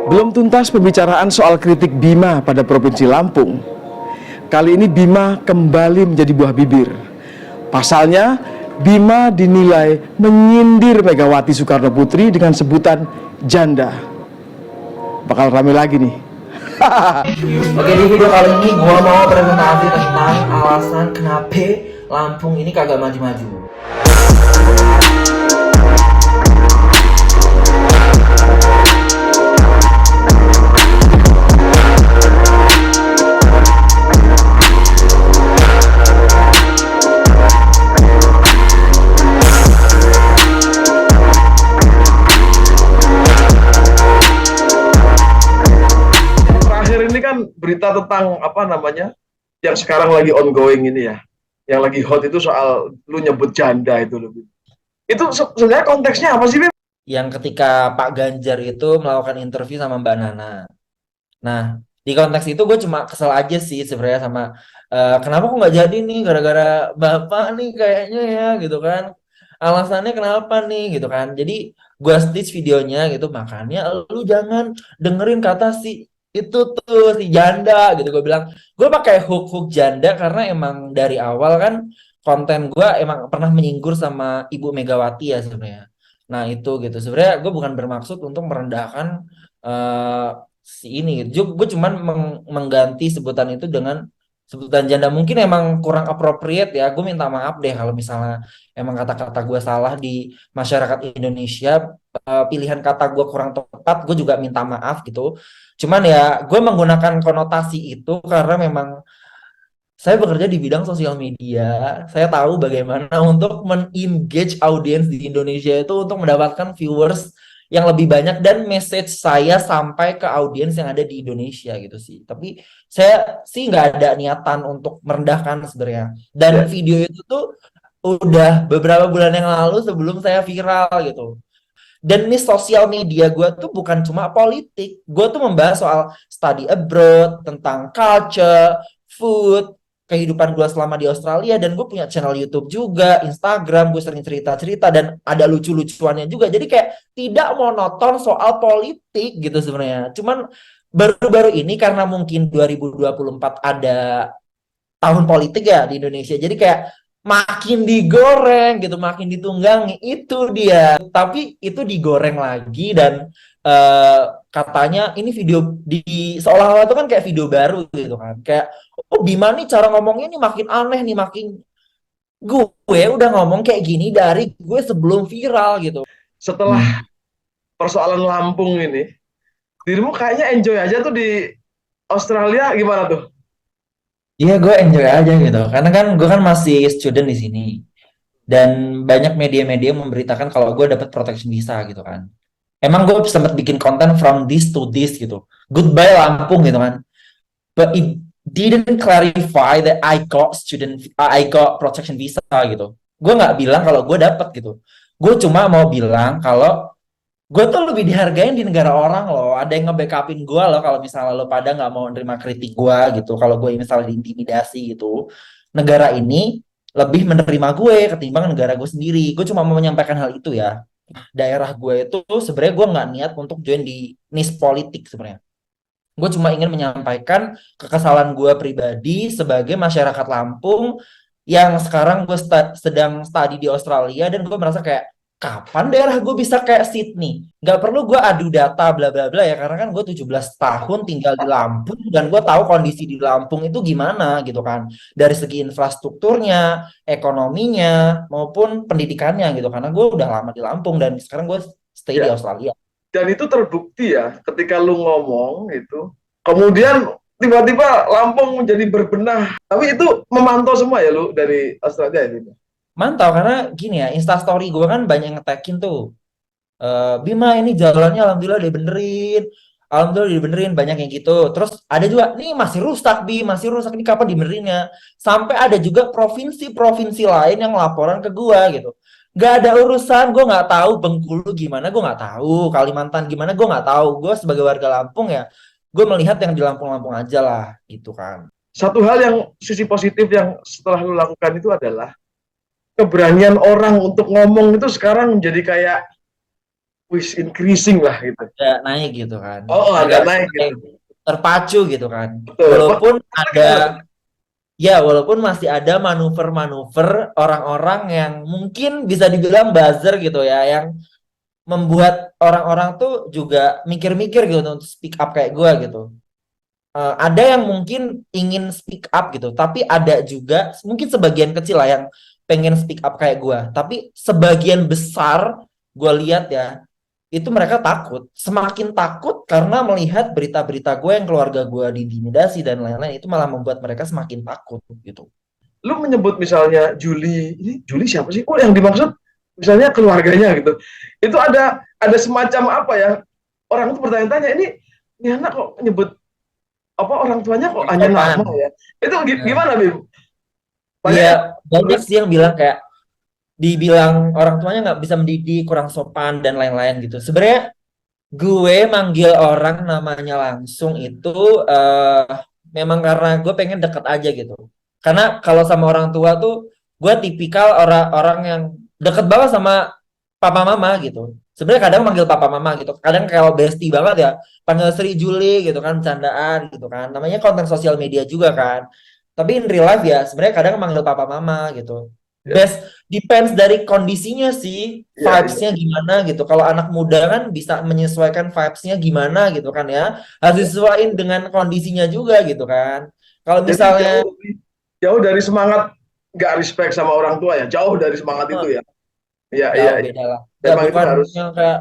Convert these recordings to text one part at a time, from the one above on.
Belum tuntas pembicaraan soal kritik Bima pada Provinsi Lampung. Kali ini Bima kembali menjadi buah bibir. Pasalnya, Bima dinilai menyindir Megawati Soekarno Putri dengan sebutan janda. Bakal rame lagi nih. Oke, di video kali ini gua mau presentasi tentang alasan kenapa Lampung ini kagak maju-maju. Berita tentang yang sekarang lagi ongoing ini ya, yang lagi hot itu soal lu nyebut janda itu lebih. Itu sebenarnya konteksnya apa sih, Bim? Yang ketika Pak Ganjar itu melakukan interview sama Mbak Nana. Nah, di konteks itu gue cuma kesel aja sih sebenarnya sama kenapa kok nggak jadi nih gara-gara Bapak nih kayaknya ya gitu kan. Alasannya kenapa nih gitu kan. Jadi gue stitch videonya gitu, makanya lu jangan dengerin kata si itu tuh si janda gitu. Gue bilang gue pakai hook janda karena emang dari awal kan konten gue emang pernah menyinggung sama Ibu Megawati ya sebenarnya. Nah itu gitu sebenarnya gue bukan bermaksud untuk merendahkan eh, si ini gitu. Gue cuman mengganti sebutan itu dengan sebutan janda. Mungkin emang kurang appropriate ya. Gue minta maaf deh kalau misalnya emang kata-kata gue salah di masyarakat Indonesia. Pilihan kata gue kurang tepat, gue juga minta maaf gitu. Cuman ya gue menggunakan konotasi itu karena memang saya bekerja di bidang sosial media. Saya tahu bagaimana untuk men-engage audiens di Indonesia itu untuk mendapatkan viewers yang lebih banyak dan message saya sampai ke audiens yang ada di Indonesia gitu sih. Tapi saya sih nggak ada niatan untuk merendahkan sebenarnya. Dan video itu tuh udah beberapa bulan yang lalu sebelum saya viral gitu. Dan nih sosial media gue tuh bukan cuma politik. Gue tuh membahas soal study abroad, tentang culture, food, kehidupan gue selama di Australia. Dan gue punya channel YouTube juga, Instagram, gue sering cerita-cerita dan ada lucu-lucuannya juga. Jadi kayak tidak monoton soal politik gitu sebenarnya. Cuman baru-baru ini karena mungkin 2024 ada tahun politik ya di Indonesia. Jadi kayak makin digoreng gitu, makin ditunggangi. Itu dia. Tapi itu digoreng lagi dan katanya ini video di seolah-olah itu kan kayak video baru gitu kan. Kayak oh Bima nih cara ngomongnya nih makin aneh nih, makin gue udah ngomong kayak gini dari gue sebelum viral gitu. Setelah persoalan Lampung ini, dirimu kayaknya enjoy aja tuh di Australia, gimana tuh? Iya gue enjoy aja gitu. Karena kan gue kan masih student di sini. Dan banyak media-media memberitakan kalau gue dapat protection visa gitu kan. Emang gue sempat bikin konten from this to this gitu. Goodbye Lampung gitu kan. But it didn't clarify that I got protection visa gitu. Gue nggak bilang kalau gue dapat gitu. Gue cuma mau bilang kalau gue tuh lebih dihargain di negara orang loh. Ada yang nge-backupin gue loh kalau misalnya lo pada nggak mau nerima kritik gue gitu. Kalau gue misalnya diintimidasi gitu. Negara ini lebih menerima gue ketimbang negara gue sendiri. Gue cuma mau menyampaikan hal itu ya. Daerah gue itu sebenarnya gue nggak niat untuk join di niche politik sebenarnya. Gue cuma ingin menyampaikan kekesalan gue pribadi sebagai masyarakat Lampung yang sekarang gue sedang studi di Australia dan gue merasa kayak kapan daerah gue bisa kayak Sydney? Gak perlu gue adu data bla bla bla ya karena kan gue 17 tahun tinggal di Lampung dan gue tahu kondisi di Lampung itu gimana gitu kan. Dari segi infrastrukturnya, ekonominya maupun pendidikannya gitu karena gue udah lama di Lampung dan sekarang gue stay di Australia. Dan itu terbukti ya ketika lu ngomong itu, kemudian tiba-tiba Lampung menjadi berbenah. Tapi itu memantau semua ya lu dari Australia ini. Mantau karena gini ya, Instastory gue kan banyak ngetekin tuh. Bima ini jalannya alhamdulillah dibenerin. Alhamdulillah dibenerin banyak yang gitu. Terus ada juga nih masih rusak masih rusak ini kapan dibenerinnya? Sampai ada juga provinsi-provinsi lain yang laporan ke gue gitu. Gak ada urusan, gue nggak tahu Bengkulu gimana, gue nggak tahu Kalimantan gimana, gue nggak tahu. Gue sebagai warga Lampung ya, gue melihat yang di Lampung-Lampung aja lah gitu kan. Satu hal yang sisi positif yang setelah lu lakukan itu adalah keberanian orang untuk ngomong itu sekarang menjadi kayak wis increasing lah gitu. agak naik gitu kan, Oh, agak agak naik naik, gitu. terpacu gitu kan. Betul. Wah, Walaupun menarik, menarik. ada, ya walaupun masih ada manuver-manuver orang-orang yang mungkin bisa dibilang buzzer gitu ya, yang membuat orang-orang tuh juga mikir-mikir gitu untuk speak up kayak gue gitu. Ada yang mungkin ingin speak up gitu, tapi ada juga mungkin sebagian kecil lah yang pengen speak up kayak gue. Tapi sebagian besar gue lihat ya, itu mereka takut, semakin takut karena melihat berita-berita gue yang keluarga gue diintimidasi dan lain-lain, itu malah membuat mereka semakin takut gitu. Lu menyebut misalnya Juli, ini Juli siapa sih? Oh, yang dimaksud misalnya keluarganya gitu. Itu ada semacam apa ya? Orang itu bertanya-tanya, ini anak kok nyebut apa orang tuanya kok hanya nama Sopan. ya? Itu Nah, gimana, Bim? Banyak iya, yang banyak sih yang bilang kayak dibilang orang tuanya nggak bisa mendidik, kurang sopan dan lain-lain gitu. Sebenarnya gue manggil orang namanya langsung itu memang karena gue pengen deket aja gitu. Karena kalau sama orang tua tuh gue tipikal orang-orang yang deket banget sama papa mama gitu. Sebenarnya kadang manggil papa mama gitu. Kadang kalau bestie banget ya panggil Sri Juli gitu kan, candaan gitu kan. Namanya konten sosial media juga kan. Tapi in real life ya sebenarnya kadang manggil papa mama gitu. ya, Best depends dari kondisinya sih, ya, ya. vibes-nya gimana gitu. Kalau anak muda kan bisa menyesuaikan vibes-nya gimana gitu kan ya. Harus disesuaikan dengan kondisinya juga gitu kan. Kalau Jadi misalnya jauh dari semangat nggak respect sama orang tua ya, jauh dari semangat itu eh, ya. Iya, iya, jauh iya. beda lah. Gak Memang itu bukan harus. yang kayak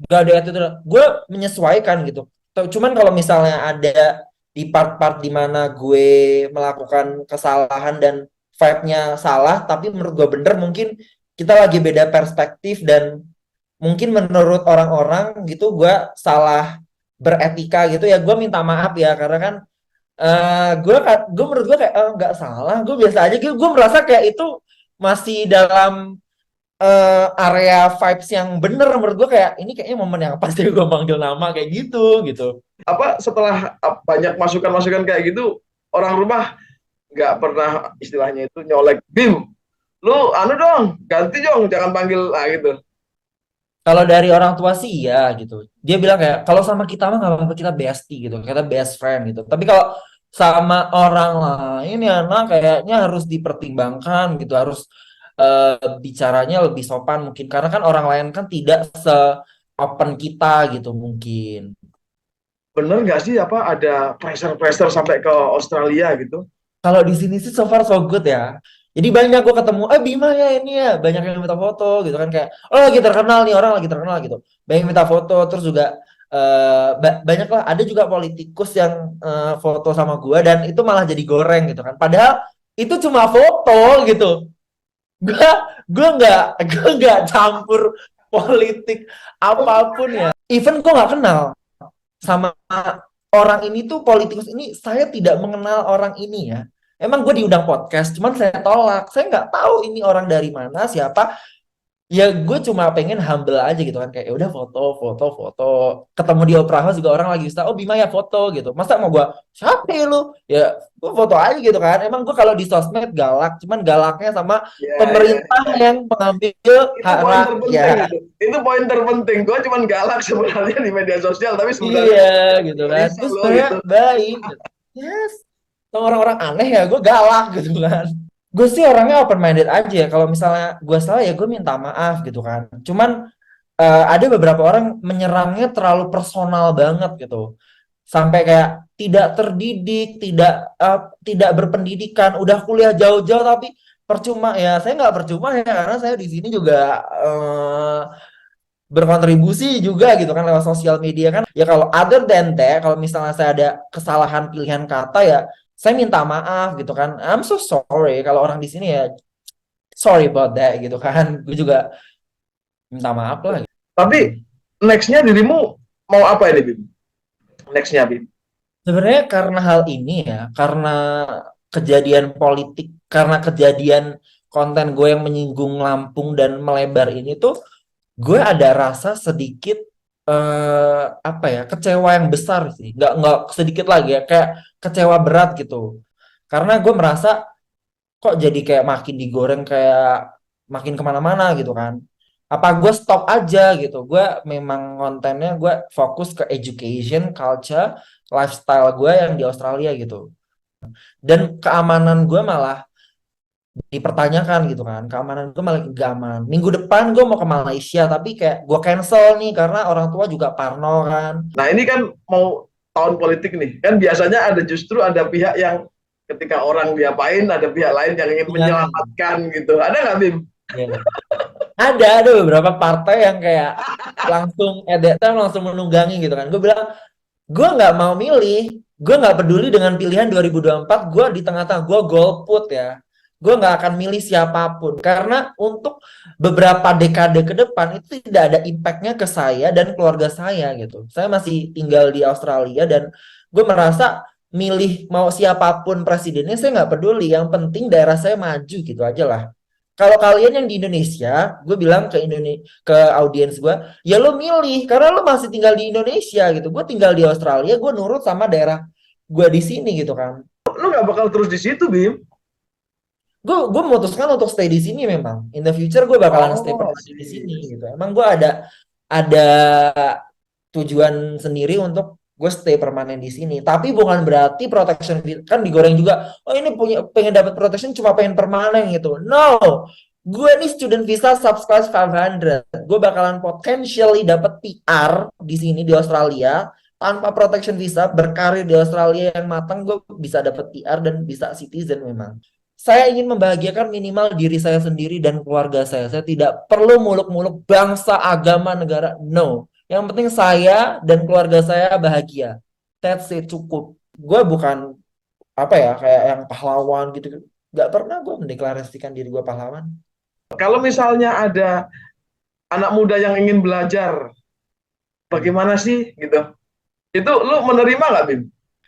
gak ada itu. Gue menyesuaikan gitu. Cuman kalau misalnya ada di part-part dimana gue melakukan kesalahan dan vibe-nya salah, tapi menurut gue bener, mungkin kita lagi beda perspektif dan mungkin menurut orang-orang gitu gue salah beretika gitu ya, gue minta maaf ya karena kan gue menurut gue kayak nggak salah, gue biasa aja gitu. Gue merasa kayak itu masih dalam area vibes yang bener. Menurut gue kayak ini kayaknya momen yang pas deh gue manggil nama kayak gitu gitu. Apa setelah banyak masukan-masukan kayak gitu, orang rumah nggak pernah istilahnya itu nyolek, Bim, lu anu dong, ganti dong, jangan panggil gitu. Kalau dari orang tua sih iya gitu. Dia bilang kayak kalau sama kita mah nggak apa-apa, kita bestie gitu, kita best friend gitu. Tapi kalau sama orang lain ya nah kayaknya harus dipertimbangkan gitu, harus bicaranya lebih sopan mungkin karena kan orang lain kan tidak se open kita gitu mungkin. Bener nggak sih apa ada pressure-pressure sampai ke Australia gitu? Kalau di sini sih so far so good ya. Jadi banyak gue ketemu, Bima ya ini ya, banyak yang minta foto gitu kan kayak, oh lagi terkenal nih orang lagi terkenal gitu. Banyak yang minta foto, terus juga banyak lah. Ada juga politikus yang foto sama gue dan itu malah jadi goreng gitu kan. Padahal itu cuma foto gitu. Gue gue nggak campur politik apapun ya. Even gue nggak kenal sama orang ini tuh, politikus ini saya tidak mengenal orang ini ya. Emang gue diundang podcast, cuman saya tolak. Saya nggak tahu ini orang dari mana, siapa. Ya gue cuma pengen humble aja gitu kan. Kayak ya udah foto, foto, foto. Ketemu di Opera House juga orang lagi bisa, oh Bima ya foto gitu. Masa mau gue, siapa ya lu? Ya gue foto aja gitu kan. Emang gue kalau di sosmed galak, cuman galaknya sama Ya, ya. pemerintah yang mengambil Itu hak poin terpenting rakyat. itu. Itu poin terpenting. Gue cuman galak sebenarnya di media sosial, tapi sebenarnya Iya gitu kan. bisa Gue loh sebenarnya gitu. baik. Yes. Sama orang-orang aneh ya gue galak gitu kan. Gue sih orangnya open minded aja ya. Kalau misalnya gue salah ya gue minta maaf gitu kan. Cuman ada beberapa orang menyerangnya terlalu personal banget gitu. Sampai kayak tidak terdidik, tidak berpendidikan, udah kuliah jauh-jauh tapi percuma ya. Saya nggak percuma ya karena saya di sini juga berkontribusi juga gitu kan lewat sosial media kan. Ya kalau other than that, kalau misalnya saya ada kesalahan pilihan kata ya saya minta maaf gitu kan. I'm so sorry kalau orang di sini ya sorry about that gitu kan. Gue juga minta maaf lah Tapi gitu. nextnya dirimu mau apa ini, Bim? Nextnya, Bim? Sebenarnya karena hal ini ya, karena kejadian politik, karena kejadian konten gue yang menyinggung Lampung dan melebar ini tuh, gue ada rasa sedikit apa ya, kecewa yang besar sih. Nggak sedikit lagi ya, kayak kecewa berat gitu. Karena gue merasa kok jadi kayak makin digoreng, kayak makin kemana-mana gitu kan. Apa gue stop aja gitu? Gue memang kontennya gue fokus ke education, culture, lifestyle gue yang di Australia gitu. Dan keamanan gue malah dipertanyakan gitu kan. Keamanan gue malah gak aman. Minggu depan gue mau ke Malaysia, tapi kayak gue cancel nih karena orang tua juga parno kan. Nah ini kan mau tahun politik nih, kan biasanya justru ada pihak yang ketika orang diapain, ada pihak lain yang ingin Jangan. menyelamatkan gitu. Ada nggak, Bim? Ya. Ada beberapa partai yang kayak langsung langsung menunggangi gitu kan. Gue bilang, gue nggak mau milih, gue nggak peduli dengan pilihan 2024, gue di tengah-tengah, gue golput ya. Gue nggak akan milih siapapun, karena untuk beberapa dekade ke depan itu tidak ada impactnya ke saya dan keluarga saya gitu. Saya masih tinggal di Australia dan gue merasa milih mau siapapun presidennya saya nggak peduli, yang penting daerah saya maju gitu aja lah. Kalau kalian yang di Indonesia, gue bilang ke ke audiens gue, ya lo milih karena lo masih tinggal di Indonesia gitu. Gue tinggal di Australia, gue nurut sama daerah gue di sini gitu kan. Lu nggak bakal terus di situ, Bim? Gue memutuskan untuk stay di sini memang. In the future gue bakalan stay Oh, permanen di sini sih. gitu. Emang gue ada tujuan sendiri untuk gue stay permanen di sini. Tapi bukan berarti protection kan digoreng juga. Oh ini pengen dapat protection cuma pengen permanen gitu. No, gue nih student visa subscribe 500. Gue bakalan potentially dapat PR di sini di Australia tanpa protection visa, berkarir di Australia yang matang, gue bisa dapat PR dan bisa citizen memang. Saya ingin membahagiakan minimal diri saya sendiri dan keluarga saya. Saya tidak perlu muluk-muluk bangsa, agama, negara. No. Yang penting saya dan keluarga saya bahagia. That's it, cukup. Gue bukan apa ya kayak yang pahlawan gitu. Gak pernah gue mendeklarasikan diri gue pahlawan. Kalau misalnya ada anak muda yang ingin belajar, Hmm. bagaimana sih gitu? Itu lu menerima nggak, Bim?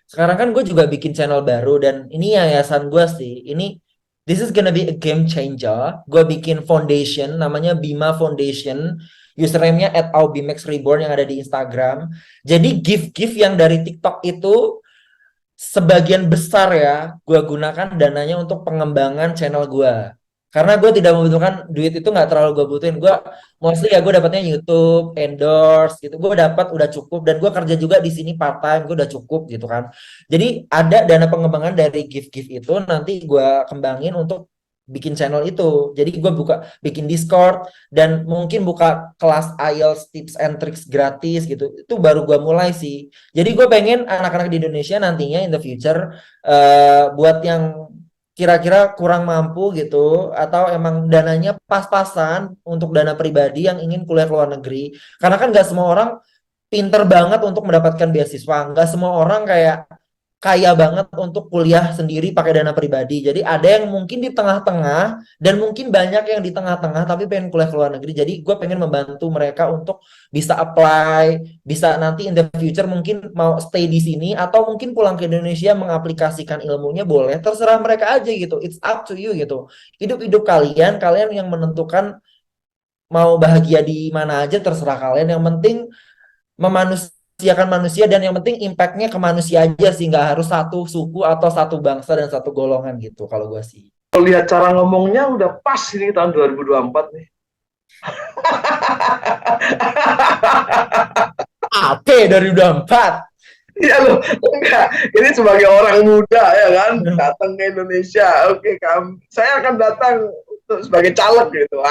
Sekarang kan gue juga bikin channel baru dan ini yayasan gue sih. This is gonna be a game changer. Gue bikin foundation namanya Bima Foundation. Username-nya @aubimaxreborn yang ada di Instagram. Jadi gift-gift yang dari TikTok itu sebagian besar ya gue gunakan dananya untuk pengembangan channel gue. Karena gue tidak membutuhkan duit, itu nggak terlalu gue butuhin. Gue mostly ya gue dapatnya YouTube, endorse gitu. Gue dapat udah cukup dan gue kerja juga di sini part time, gue udah cukup gitu kan. Jadi ada dana pengembangan dari gift-gift itu nanti gue kembangin untuk bikin channel itu. Jadi gue bikin Discord dan mungkin buka kelas IELTS tips and tricks gratis gitu. Itu baru gue mulai sih. Jadi gue pengen anak-anak di Indonesia nantinya in the future buat yang kira-kira kurang mampu gitu atau emang dananya pas-pasan untuk dana pribadi yang ingin kuliah ke luar negeri. Karena kan nggak semua orang pinter banget untuk mendapatkan beasiswa. Nggak semua orang kayak kaya banget untuk kuliah sendiri pakai dana pribadi. Jadi ada yang mungkin di tengah-tengah dan mungkin banyak yang di tengah-tengah tapi pengen kuliah ke luar negeri. Jadi gue pengen membantu mereka untuk bisa apply, bisa nanti in the future mungkin mau stay di sini atau mungkin pulang ke Indonesia mengaplikasikan ilmunya boleh. Terserah mereka aja gitu. It's up to you gitu. Hidup-hidup kalian, kalian yang menentukan mau bahagia di mana aja terserah kalian. Yang penting memanusiakan manusia dan yang penting impactnya ke manusia aja sih, nggak harus satu suku atau satu bangsa dan satu golongan gitu kalau gue sih. Kalau lihat cara ngomongnya udah pas ini tahun 2024 nih. Oke, dari udah 4. Iya loh, enggak. Ini sebagai orang muda ya kan, datang ke Indonesia. Oke, saya akan datang untuk sebagai caleg gitu.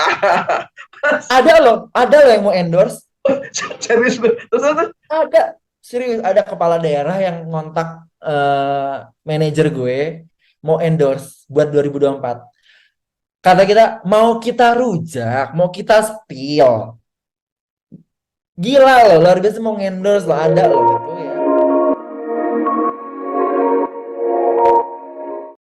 Ada loh yang mau endorse. Serius loh. Terus. Ada, serius, ada kepala daerah yang ngontak manajer gue mau endorse buat 2024. Kata kita, mau kita rujak, mau kita spill. Gila loh, luar biasa mau endorse loh, ada loh gitu ya.